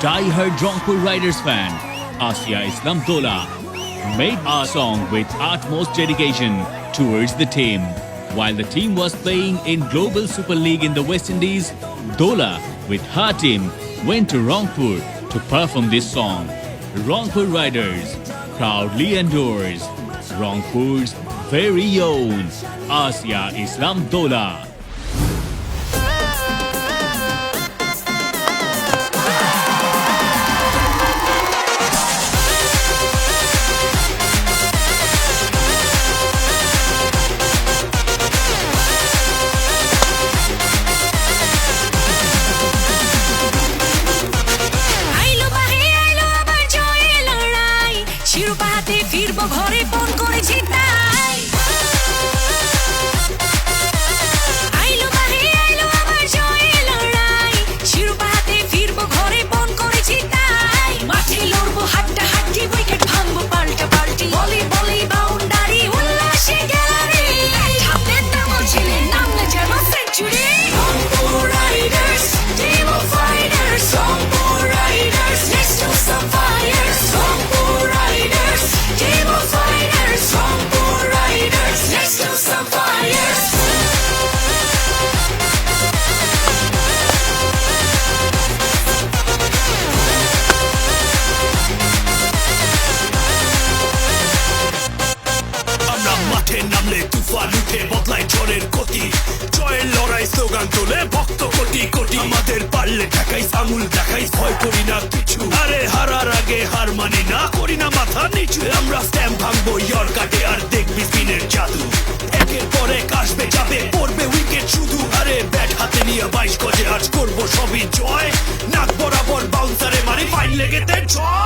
die-hard Rangpur Riders fan, Asia Islam Dola, made a song with utmost dedication towards the team. While the team was playing in Global Super League in the West Indies, Dola, with her team, went to Rangpur to perform this song. Rangpur Riders proudly endures Rangpur's very own Asia Islam Dola. শিরোপাতে ফিরবো ঘরে phone করেছি তাই আইলো বাহে আইলো আমার জয়ে লড়াই শিরোপাতে ফিরবো ঘরে ফোন করেছি তাই মাঠে লড়বো হাড্ডা হাড্ডি উইকেট ভাঙবো পাল্টা পাল্টি বলি বলি বাউন্ডারি উল্লাসে গ্যালারি হাতের নাম ছিলে নামলে যেন century Rangpur riders team of fighters Rangpur riders next to some fires Rangpur riders team of fighters Rangpur riders next to some fires আমরা মাঠে নামলে তুফান উঠে বদলায় ঝড়ের গতি জয়ের লড়াই স্লোগান তোলে ভক্ত কোটি কোটি আমাদের পারলে ঠেকাই আঙুল দেখাই ভয় করি না কিছু আরে হারার আগে হার মানি না করি না মাথা নিচু আমরা স্ট্যাম্প ভাঙবো ইয়র্কারে আর দেখবি স্পিনের জাদু একের পর এক আসবে যাবে পড়বে উইকেট শুধু আরে ব্যাট হাতে নিয়ে 22 গজে আজ করবো সবই জয় নাক বরাবর বাউন্সারে মারি ফাইন লেগেতে জয়